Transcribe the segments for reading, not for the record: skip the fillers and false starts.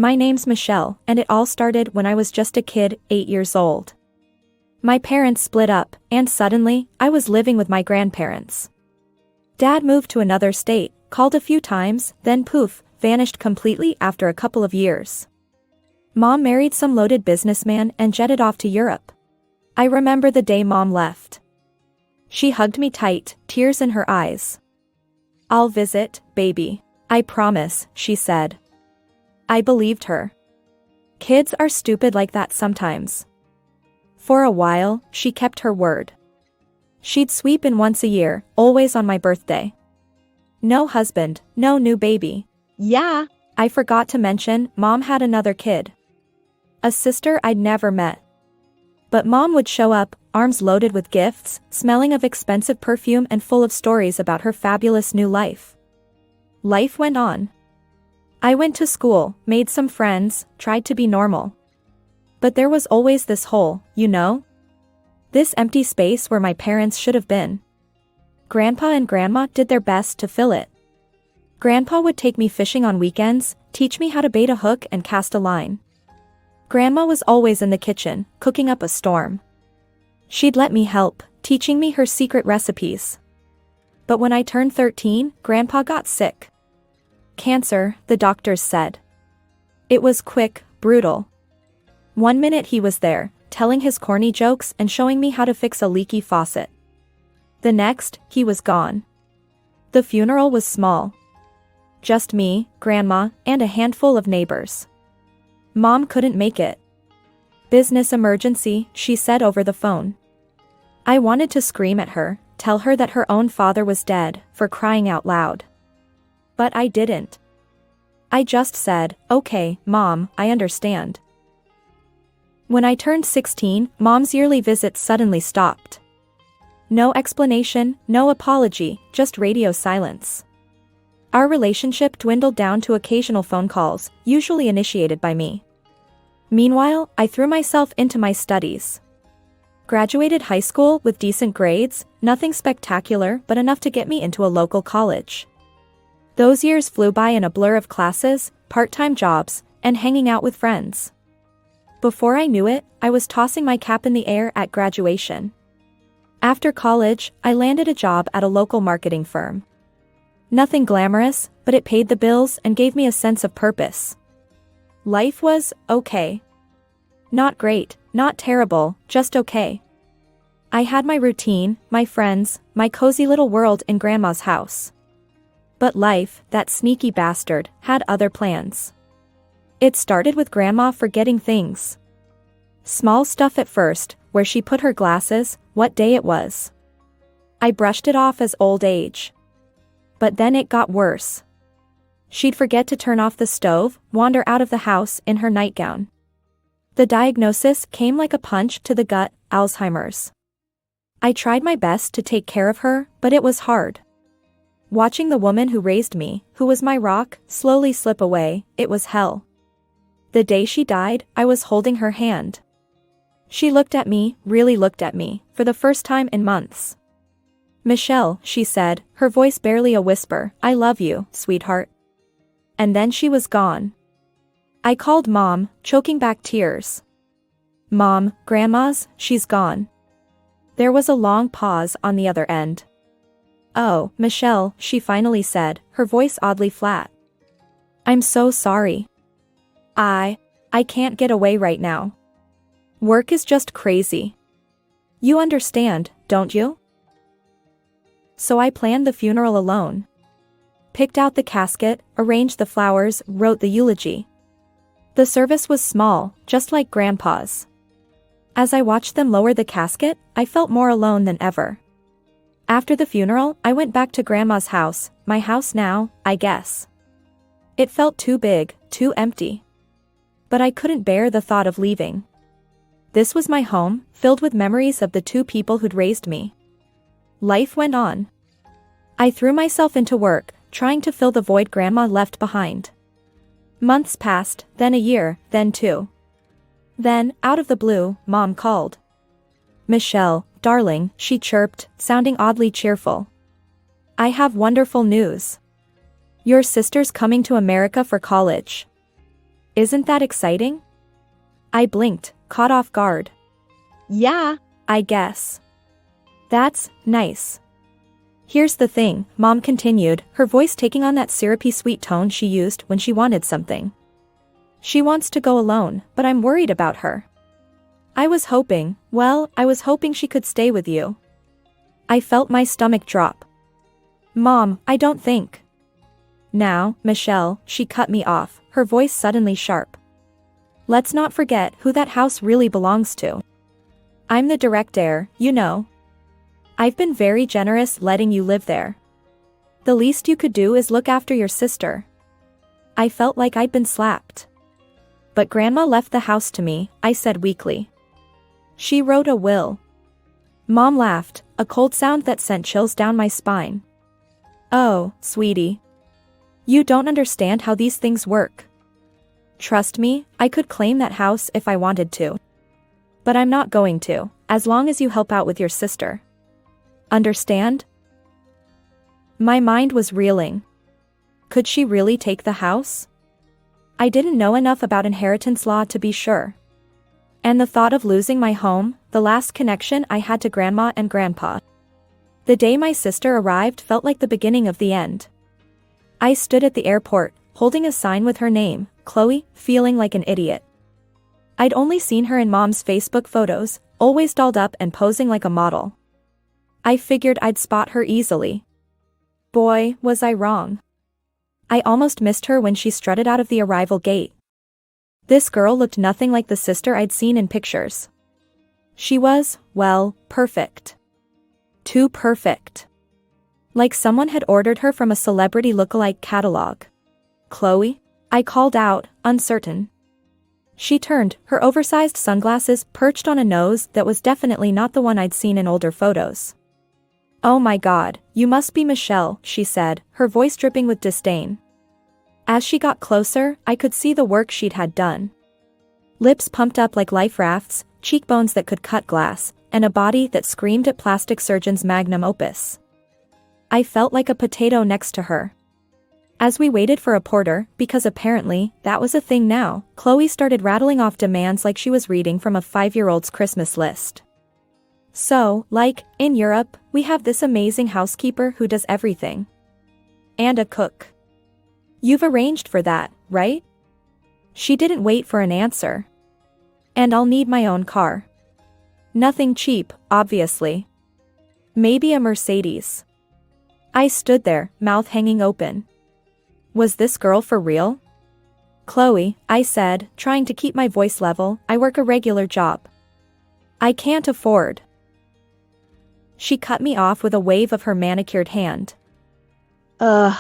My name's Michelle, and it all started when I was just a kid, 8 years old. My parents split up, and suddenly, I was living with my grandparents. Dad moved to another state, called a few times, then poof, vanished completely after a couple of years. Mom married some loaded businessman and jetted off to Europe. I remember the day Mom left. She hugged me tight, tears in her eyes. "I'll visit, baby. I promise," she said. I believed her. Kids are stupid like that sometimes. For a while, she kept her word. She'd sweep in once a year, always on my birthday. No husband, no new baby. Yeah, I forgot to mention, Mom had another kid. A sister I'd never met. But Mom would show up, arms loaded with gifts, smelling of expensive perfume and full of stories about her fabulous new life. Life went on. I went to school, made some friends, tried to be normal. But there was always this hole, you know? This empty space where my parents should have been. Grandpa and Grandma did their best to fill it. Grandpa would take me fishing on weekends, teach me how to bait a hook and cast a line. Grandma was always in the kitchen, cooking up a storm. She'd let me help, teaching me her secret recipes. But when I turned 13, Grandpa got sick. Cancer, the doctors said. It was quick, brutal. One minute he was there, telling his corny jokes and showing me how to fix a leaky faucet. The next, he was gone. The funeral was small. Just me, Grandma, and a handful of neighbors. Mom couldn't make it. "Business emergency," she said over the phone. I wanted to scream at her, tell her that her own father was dead, for crying out loud. But I didn't. I just said, "Okay, Mom, I understand." When I turned 16, Mom's yearly visits suddenly stopped. No explanation, no apology, just radio silence. Our relationship dwindled down to occasional phone calls, usually initiated by me. Meanwhile, I threw myself into my studies. Graduated high school with decent grades, nothing spectacular but enough to get me into a local college. Those years flew by in a blur of classes, part-time jobs, and hanging out with friends. Before I knew it, I was tossing my cap in the air at graduation. After college, I landed a job at a local marketing firm. Nothing glamorous, but it paid the bills and gave me a sense of purpose. Life was okay. Not great, not terrible, just okay. I had my routine, my friends, my cozy little world in Grandma's house. But life, that sneaky bastard, had other plans. It started with Grandma forgetting things. Small stuff at first, where she put her glasses, what day it was. I brushed it off as old age. But then it got worse. She'd forget to turn off the stove, wander out of the house in her nightgown. The diagnosis came like a punch to the gut, Alzheimer's. I tried my best to take care of her, but it was hard. Watching the woman who raised me, who was my rock, slowly slip away, it was hell. The day she died, I was holding her hand. She looked at me, really looked at me, for the first time in months. "Michelle," she said, her voice barely a whisper, "I love you, sweetheart." And then she was gone. I called Mom, choking back tears. "Mom, Grandma's, she's gone." There was a long pause on the other end. "Oh, Michelle," she finally said, her voice oddly flat. "I'm so sorry. I can't get away right now. Work is just crazy. You understand, don't you?" So I planned the funeral alone. Picked out the casket, arranged the flowers, wrote the eulogy. The service was small, just like Grandpa's. As I watched them lower the casket, I felt more alone than ever. After the funeral, I went back to Grandma's house, my house now, I guess. It felt too big, too empty. But I couldn't bear the thought of leaving. This was my home, filled with memories of the two people who'd raised me. Life went on. I threw myself into work, trying to fill the void Grandma left behind. Months passed, then a year, then 2. Then, out of the blue, Mom called. "Michelle, darling," she chirped, sounding oddly cheerful. "I have wonderful news. Your sister's coming to America for college." Isn't that exciting? I blinked, caught off guard. Yeah, I guess. That's nice. Here's the thing, Mom continued, her voice taking on that syrupy sweet tone she used when she wanted something. She wants to go alone, but I'm worried about her. I was hoping she could stay with you. I felt my stomach drop. Mom, I don't think. Now, Michelle, she cut me off, her voice suddenly sharp. Let's not forget who that house really belongs to. I'm the direct heir, you know. I've been very generous letting you live there. The least you could do is look after your sister. I felt like I'd been slapped. But Grandma left the house to me, I said weakly. She wrote a will. Mom laughed, a cold sound that sent chills down my spine. Oh, sweetie. You don't understand how these things work. Trust me, I could claim that house if I wanted to. But I'm not going to, as long as you help out with your sister. Understand? My mind was reeling. Could she really take the house? I didn't know enough about inheritance law to be sure. And the thought of losing my home, the last connection I had to Grandma and Grandpa. The day my sister arrived felt like the beginning of the end. I stood at the airport, holding a sign with her name, Chloe, feeling like an idiot. I'd only seen her in Mom's Facebook photos, always dolled up and posing like a model. I figured I'd spot her easily. Boy, was I wrong. I almost missed her when she strutted out of the arrival gate. This girl looked nothing like the sister I'd seen in pictures. She was, well, perfect. Too perfect. Like someone had ordered her from a celebrity lookalike catalog. Chloe? I called out, uncertain. She turned, her oversized sunglasses perched on a nose that was definitely not the one I'd seen in older photos. Oh my God, you must be Michelle, she said, her voice dripping with disdain. As she got closer, I could see the work she'd had done. Lips pumped up like life rafts, cheekbones that could cut glass, and a body that screamed at plastic surgeon's magnum opus. I felt like a potato next to her. As we waited for a porter, because apparently, that was a thing now, Chloe started rattling off demands like she was reading from a 5-year-old's Christmas list. So, like, in Europe, we have this amazing housekeeper who does everything. And a cook. You've arranged for that, right? She didn't wait for an answer. And I'll need my own car. Nothing cheap, obviously. Maybe a Mercedes. I stood there, mouth hanging open. Was this girl for real? Chloe, I said, trying to keep my voice level, I work a regular job. I can't afford. She cut me off with a wave of her manicured hand. Ugh.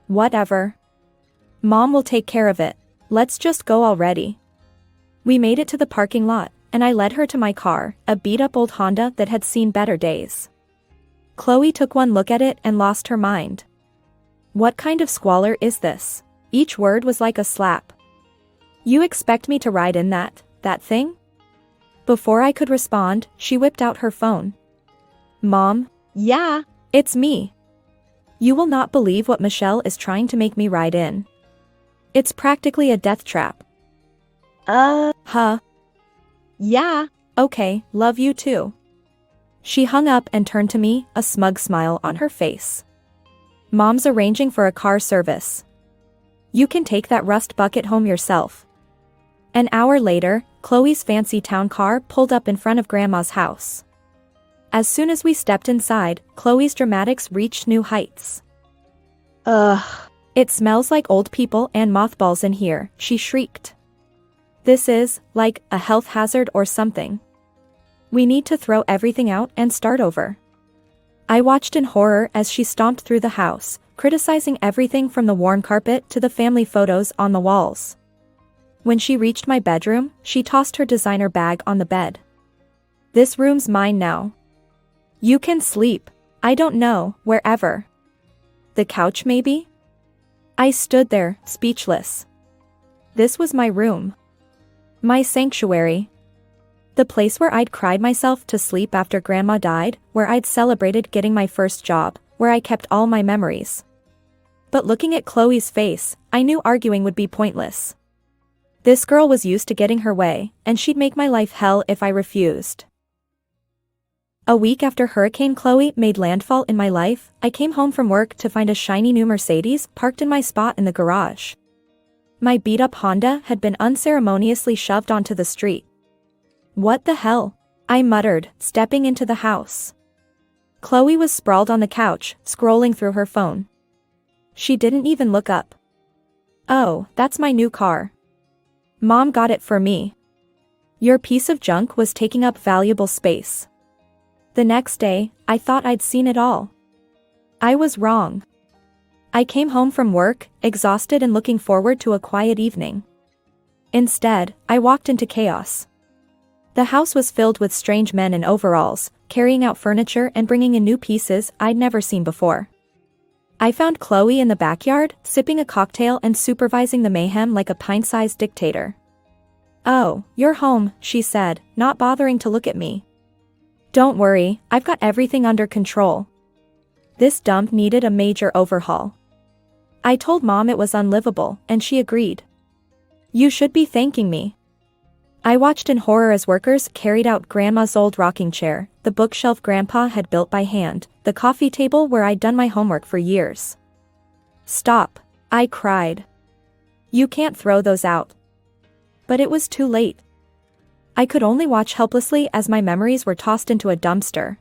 Whatever. Mom will take care of it. Let's just go already. We made it to the parking lot, and I led her to my car, a beat-up old Honda that had seen better days. Chloe took one look at it and lost her mind. What kind of squalor is this? Each word was like a slap. You expect me to ride in that thing? Before I could respond, she whipped out her phone. Mom? Yeah, It's me. You will not believe what Michelle is trying to make me ride in. It's practically a death trap. Huh? Yeah. Okay, love you too. She hung up and turned to me, a smug smile on her face. Mom's arranging for a car service. You can take that rust bucket home yourself. An hour later, Chloe's fancy town car pulled up in front of Grandma's house. As soon as we stepped inside, Chloe's dramatics reached new heights. Ugh. It smells like old people and mothballs in here, she shrieked. This is, like, a health hazard or something. We need to throw everything out and start over. I watched in horror as she stomped through the house, criticizing everything from the worn carpet to the family photos on the walls. When she reached my bedroom, she tossed her designer bag on the bed. This room's mine now. You can sleep. I don't know, wherever. The couch maybe? I stood there, speechless. This was my room. My sanctuary. The place where I'd cried myself to sleep after Grandma died, where I'd celebrated getting my first job, where I kept all my memories. But looking at Chloe's face, I knew arguing would be pointless. This girl was used to getting her way, and she'd make my life hell if I refused. A week after Hurricane Chloe made landfall in my life, I came home from work to find a shiny new Mercedes parked in my spot in the garage. My beat-up Honda had been unceremoniously shoved onto the street. "What the hell?" I muttered, stepping into the house. Chloe was sprawled on the couch, scrolling through her phone. She didn't even look up. "Oh, that's my new car. Mom got it for me. Your piece of junk was taking up valuable space." The next day, I thought I'd seen it all. I was wrong. I came home from work, exhausted and looking forward to a quiet evening. Instead, I walked into chaos. The house was filled with strange men in overalls, carrying out furniture and bringing in new pieces I'd never seen before. I found Chloe in the backyard, sipping a cocktail and supervising the mayhem like a pint-sized dictator. "Oh, you're home," she said, not bothering to look at me. "Don't worry, I've got everything under control. This dump needed a major overhaul." I told Mom it was unlivable, and she agreed. "You should be thanking me." I watched in horror as workers carried out Grandma's old rocking chair, the bookshelf Grandpa had built by hand, the coffee table where I'd done my homework for years. "Stop," I cried. "You can't throw those out." But it was too late. I could only watch helplessly as my memories were tossed into a dumpster.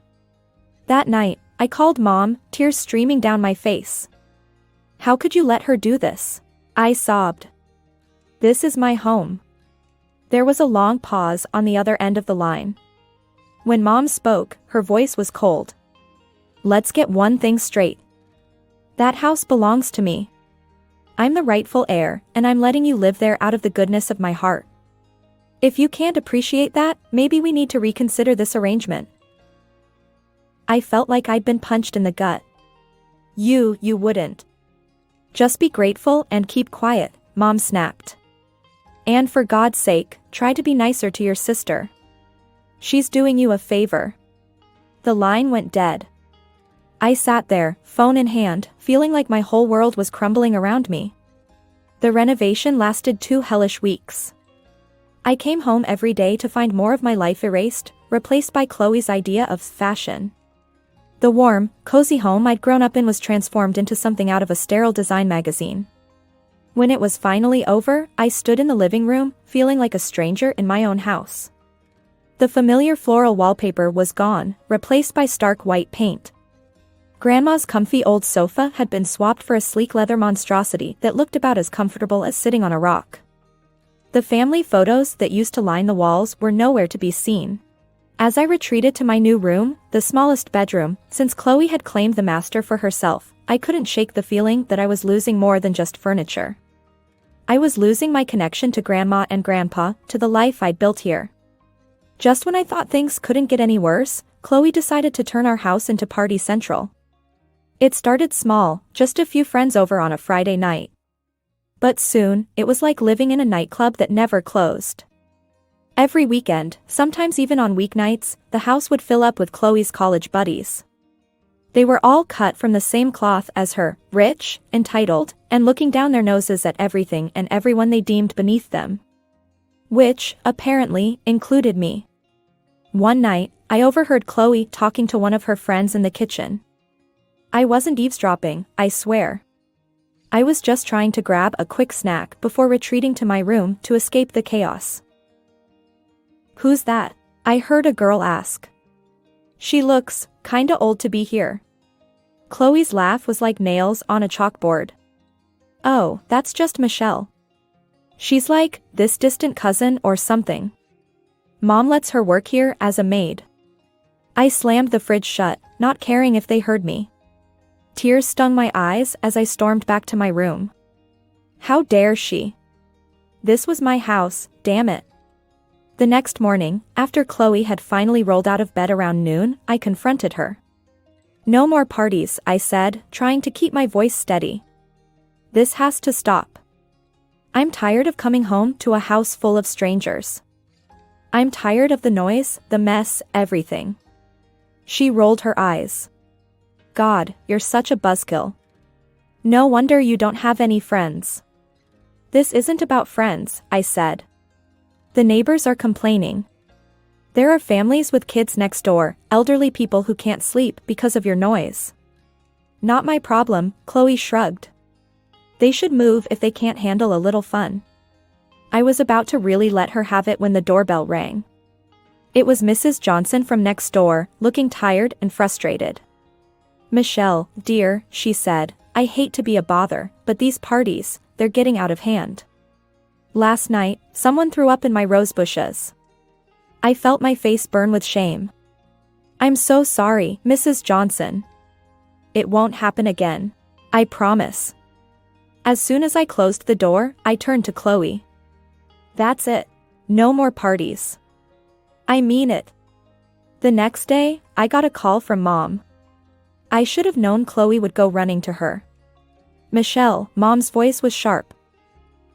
That night, I called Mom, tears streaming down my face. "How could you let her do this?" I sobbed. "This is my home." There was a long pause on the other end of the line. When Mom spoke, her voice was cold. "Let's get one thing straight. That house belongs to me. I'm the rightful heir, and I'm letting you live there out of the goodness of my heart. If you can't appreciate that, maybe we need to reconsider this arrangement." I felt like I'd been punched in the gut. You wouldn't. "Just be grateful and keep quiet," Mom snapped. "And for God's sake, try to be nicer to your sister. She's doing you a favor." The line went dead. I sat there, phone in hand, feeling like my whole world was crumbling around me. The renovation lasted 2 hellish weeks. I came home every day to find more of my life erased, replaced by Chloe's idea of fashion. The warm, cozy home I'd grown up in was transformed into something out of a sterile design magazine. When it was finally over, I stood in the living room, feeling like a stranger in my own house. The familiar floral wallpaper was gone, replaced by stark white paint. Grandma's comfy old sofa had been swapped for a sleek leather monstrosity that looked about as comfortable as sitting on a rock. The family photos that used to line the walls were nowhere to be seen. As I retreated to my new room, the smallest bedroom, since Chloe had claimed the master for herself, I couldn't shake the feeling that I was losing more than just furniture. I was losing my connection to Grandma and Grandpa, to the life I'd built here. Just when I thought things couldn't get any worse, Chloe decided to turn our house into party central. It started small, just a few friends over on a Friday night. But soon, it was like living in a nightclub that never closed. Every weekend, sometimes even on weeknights, the house would fill up with Chloe's college buddies. They were all cut from the same cloth as her, rich, entitled, and looking down their noses at everything and everyone they deemed beneath them. Which, apparently, included me. One night, I overheard Chloe talking to one of her friends in the kitchen. I wasn't eavesdropping, I swear. I was just trying to grab a quick snack before retreating to my room to escape the chaos. "Who's that?" I heard a girl ask. "She looks kinda old to be here." Chloe's laugh was like nails on a chalkboard. "Oh, that's just Michelle. She's like this distant cousin or something. Mom lets her work here as a maid." I slammed the fridge shut, not caring if they heard me. Tears stung my eyes as I stormed back to my room. How dare she? This was my house, damn it. The next morning, after Chloe had finally rolled out of bed around noon, I confronted her. "No more parties," I said, trying to keep my voice steady. "This has to stop. I'm tired of coming home to a house full of strangers. I'm tired of the noise, the mess, everything." She rolled her eyes. "God, you're such a buzzkill. No wonder you don't have any friends." This isn't about friends, I said. The neighbors are complaining. There are families with kids next door, elderly people who can't sleep because of your noise. Not my problem, Chloe shrugged. They should move if they can't handle a little fun. I was about to really let her have it when the doorbell rang. It was Mrs. Johnson from next door, looking tired and frustrated. Michelle, dear, she said, I hate to be a bother, but these parties, they're getting out of hand. Last night, someone threw up in my rose bushes. I felt my face burn with shame. I'm so sorry, Mrs. Johnson. It won't happen again. I promise. As soon as I closed the door, I turned to Chloe. That's it. No more parties. I mean it. The next day, I got a call from Mom. I should have known Chloe would go running to her. Michelle, Mom's voice was sharp.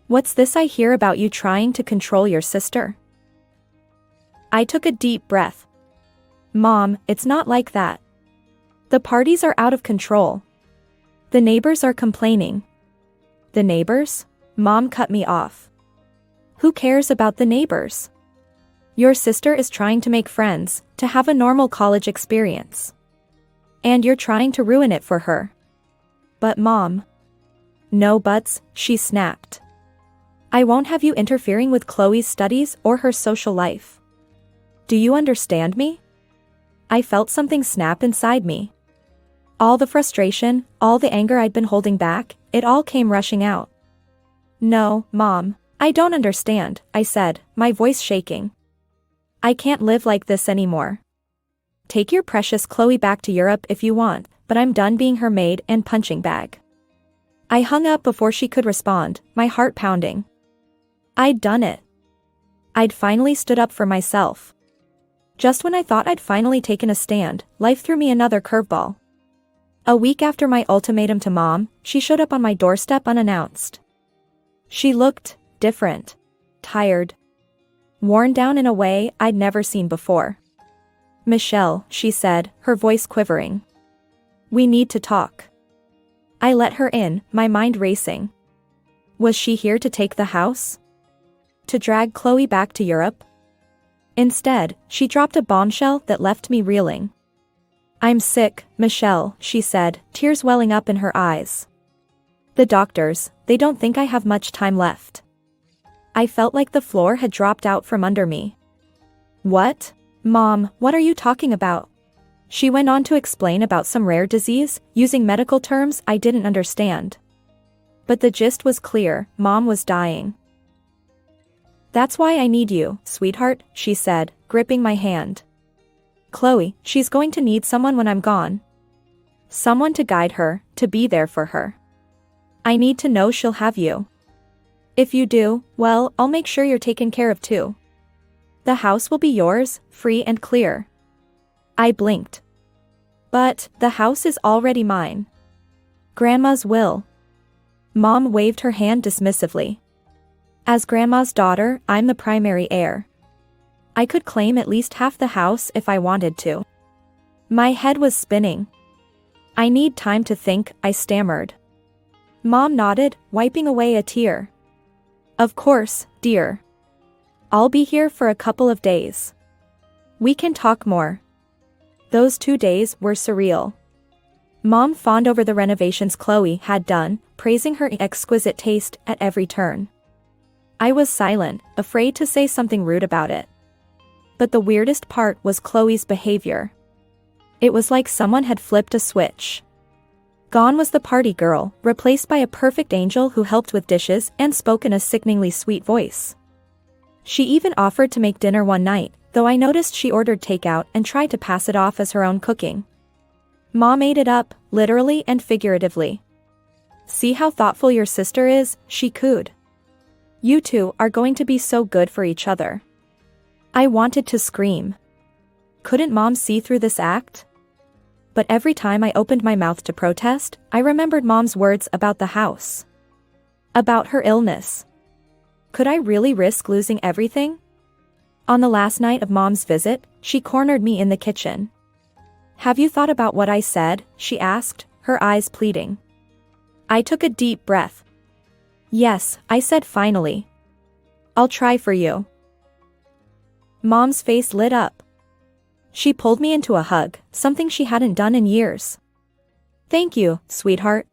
What's this I hear about you trying to control your sister? I took a deep breath. Mom, it's not like that. The parties are out of control. The neighbors are complaining. The neighbors? Mom cut me off. Who cares about the neighbors? Your sister is trying to make friends, to have a normal college experience. And you're trying to ruin it for her. But Mom. No buts, she snapped. I won't have you interfering with Chloe's studies or her social life. Do you understand me? I felt something snap inside me. All the frustration, all the anger I'd been holding back, it all came rushing out. No, Mom, I don't understand, I said, my voice shaking. I can't live like this anymore. Take your precious Chloe back to Europe if you want, but I'm done being her maid and punching bag. I hung up before she could respond, my heart pounding. I'd done it. I'd finally stood up for myself. Just when I thought I'd finally taken a stand, life threw me another curveball. A week after my ultimatum to Mom, she showed up on my doorstep unannounced. She looked different, tired, worn down in a way I'd never seen before. Michelle, she said, her voice quivering. We need to talk. I let her in, my mind racing. Was she here to take the house? To drag Chloe back to Europe? Instead, she dropped a bombshell that left me reeling. I'm sick, Michelle, she said, tears welling up in her eyes. The doctors, they don't think I have much time left. I felt like the floor had dropped out from under me. What? Mom, what are you talking about? She went on to explain about some rare disease, using medical terms I didn't understand. But the gist was clear, Mom was dying. That's why I need you, sweetheart, she said, gripping my hand. Chloe, she's going to need someone when I'm gone. Someone to guide her, to be there for her. I need to know she'll have you. If you do, well, I'll make sure you're taken care of too. The house will be yours, free and clear. I blinked. But, the house is already mine. Grandma's will. Mom waved her hand dismissively. As Grandma's daughter, I'm the primary heir. I could claim at least half the house if I wanted to. My head was spinning. I need time to think, I stammered. Mom nodded, wiping away a tear. Of course, dear. I'll be here for a couple of days. We can talk more. Those 2 days were surreal. Mom fawned over the renovations Chloe had done, praising her exquisite taste at every turn. I was silent, afraid to say something rude about it. But the weirdest part was Chloe's behavior. It was like someone had flipped a switch. Gone was the party girl, replaced by a perfect angel who helped with dishes and spoke in a sickeningly sweet voice. She even offered to make dinner one night, though I noticed she ordered takeout and tried to pass it off as her own cooking. Mom ate it up, literally and figuratively. See how thoughtful your sister is, she cooed. You two are going to be so good for each other. I wanted to scream. Couldn't Mom see through this act? But every time I opened my mouth to protest, I remembered Mom's words about the house. About her illness. Could I really risk losing everything? On the last night of Mom's visit, she cornered me in the kitchen. Have you thought about what I said? She asked, her eyes pleading. I took a deep breath. Yes, I said finally. I'll try for you. Mom's face lit up. She pulled me into a hug, something she hadn't done in years. Thank you, sweetheart.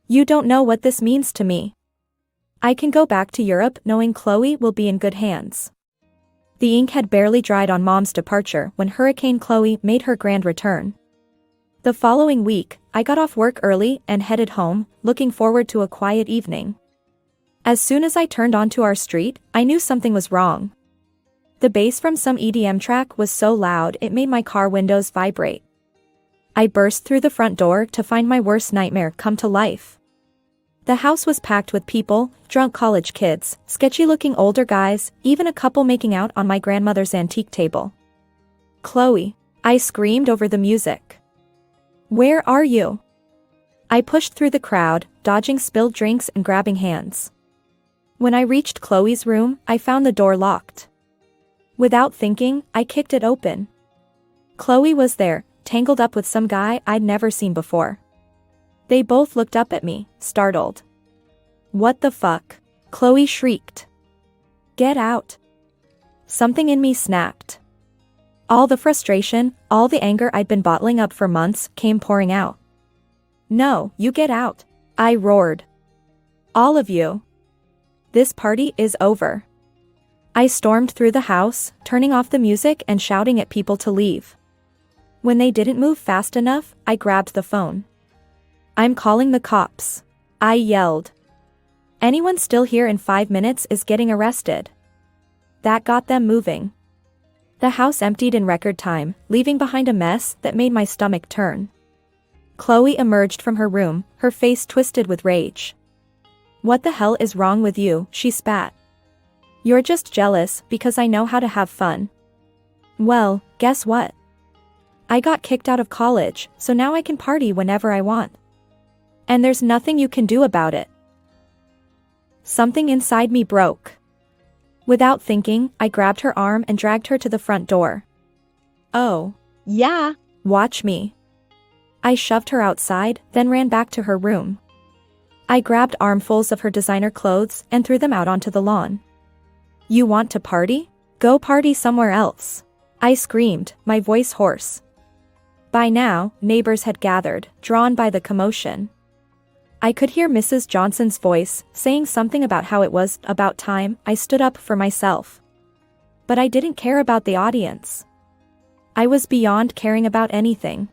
You don't know what this means to me. I can go back to Europe knowing Chloe will be in good hands. The ink had barely dried on Mom's departure when Hurricane Chloe made her grand return. The following week, I got off work early and headed home, looking forward to a quiet evening. As soon as I turned onto our street, I knew something was wrong. The bass from some EDM track was so loud it made my car windows vibrate. I burst through the front door to find my worst nightmare come to life. The house was packed with people, drunk college kids, sketchy-looking older guys, even a couple making out on my grandmother's antique table. Chloe, I screamed over the music. Where are you? I pushed through the crowd, dodging spilled drinks and grabbing hands. When I reached Chloe's room, I found the door locked. Without thinking, I kicked it open. Chloe was there, tangled up with some guy I'd never seen before. They both looked up at me, startled. What the fuck? Chloe shrieked. Get out. Something in me snapped. All the frustration, all the anger I'd been bottling up for months came pouring out. No, you get out, I roared. All of you. This party is over. I stormed through the house, turning off the music and shouting at people to leave. When they didn't move fast enough, I grabbed the phone. I'm calling the cops, I yelled. Anyone still here in 5 minutes is getting arrested. That got them moving. The house emptied in record time, leaving behind a mess that made my stomach turn. Chloe emerged from her room, her face twisted with rage. What the hell is wrong with you? She spat. You're just jealous because I know how to have fun. Well, guess what? I got kicked out of college, so now I can party whenever I want. And there's nothing you can do about it. Something inside me broke. Without thinking, I grabbed her arm and dragged her to the front door. Oh. Yeah. Watch me. I shoved her outside, then ran back to her room. I grabbed armfuls of her designer clothes and threw them out onto the lawn. You want to party? Go party somewhere else. I screamed, my voice hoarse. By now, neighbors had gathered, drawn by the commotion. I could hear Mrs. Johnson's voice, saying something about how it was about time I stood up for myself. But I didn't care about the audience. I was beyond caring about anything.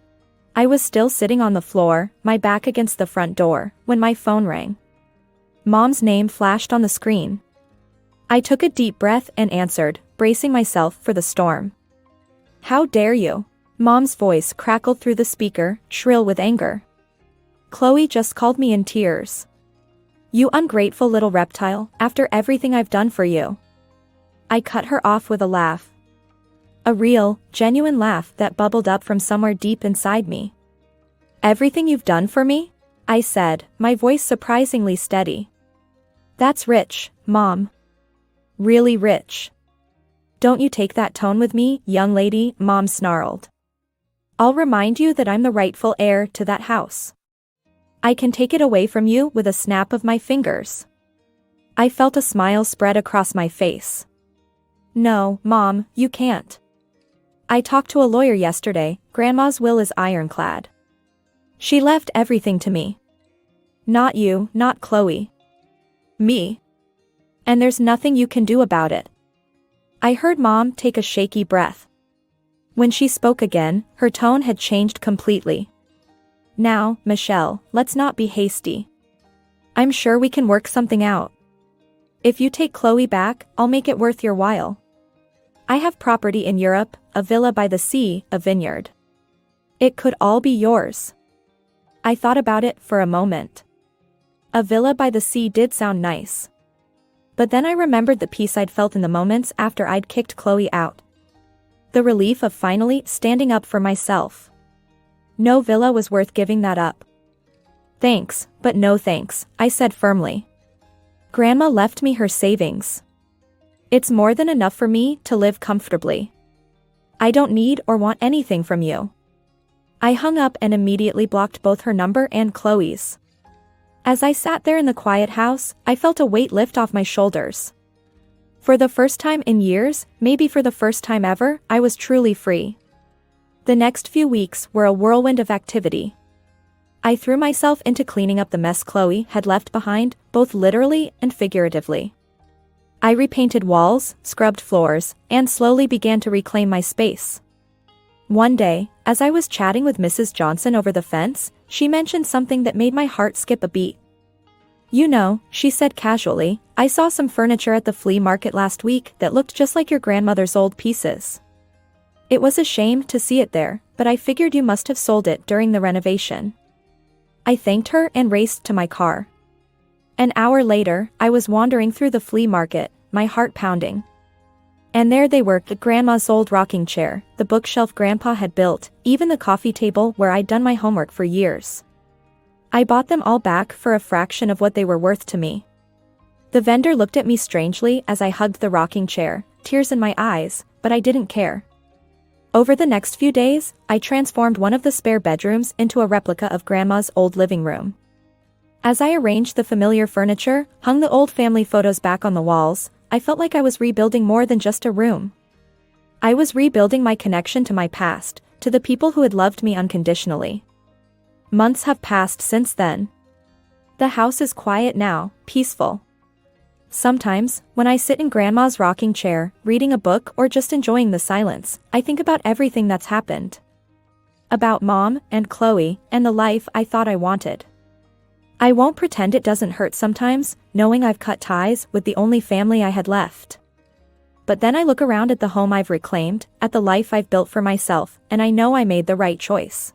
I was still sitting on the floor, my back against the front door, when my phone rang. Mom's name flashed on the screen. I took a deep breath and answered, bracing myself for the storm. How dare you? Mom's voice crackled through the speaker, shrill with anger. Chloe just called me in tears. You ungrateful little reptile, after everything I've done for you. I cut her off with a laugh. A real, genuine laugh that bubbled up from somewhere deep inside me. Everything you've done for me? I said, my voice surprisingly steady. That's rich, Mom. Really rich. Don't you take that tone with me, young lady, Mom snarled. I'll remind you that I'm the rightful heir to that house. I can take it away from you with a snap of my fingers. I felt a smile spread across my face. No, Mom, you can't. I talked to a lawyer yesterday, Grandma's will is ironclad. She left everything to me. Not you, not Chloe. Me. And there's nothing you can do about it. I heard Mom take a shaky breath. When she spoke again, her tone had changed completely. Now, Michelle, let's not be hasty. I'm sure we can work something out. If you take Chloe back, I'll make it worth your while. I have property in Europe, a villa by the sea, a vineyard. It could all be yours. I thought about it for a moment. A villa by the sea did sound nice. But then I remembered the peace I'd felt in the moments after I'd kicked Chloe out. The relief of finally standing up for myself. No villa was worth giving that up. Thanks, but no thanks, I said firmly. Grandma left me her savings. It's more than enough for me to live comfortably. I don't need or want anything from you. I hung up and immediately blocked both her number and Chloe's. As I sat there in the quiet house, I felt a weight lift off my shoulders. For the first time in years, maybe for the first time ever, I was truly free. The next few weeks were a whirlwind of activity. I threw myself into cleaning up the mess Chloe had left behind, both literally and figuratively. I repainted walls, scrubbed floors, and slowly began to reclaim my space. One day, as I was chatting with Mrs. Johnson over the fence, she mentioned something that made my heart skip a beat. "You know," she said casually, "I saw some furniture at the flea market last week that looked just like your grandmother's old pieces. It was a shame to see it there, but I figured you must have sold it during the renovation." I thanked her and raced to my car. An hour later, I was wandering through the flea market, my heart pounding. And there they were, Grandma's old rocking chair, the bookshelf Grandpa had built, even the coffee table where I'd done my homework for years. I bought them all back for a fraction of what they were worth to me. The vendor looked at me strangely as I hugged the rocking chair, tears in my eyes, but I didn't care. Over the next few days, I transformed one of the spare bedrooms into a replica of Grandma's old living room. As I arranged the familiar furniture, hung the old family photos back on the walls, I felt like I was rebuilding more than just a room. I was rebuilding my connection to my past, to the people who had loved me unconditionally. Months have passed since then. The house is quiet now, peaceful. Sometimes, when I sit in Grandma's rocking chair, reading a book or just enjoying the silence, I think about everything that's happened. About Mom and Chloe and the life I thought I wanted. I won't pretend it doesn't hurt sometimes, knowing I've cut ties with the only family I had left. But then I look around at the home I've reclaimed, at the life I've built for myself, and I know I made the right choice.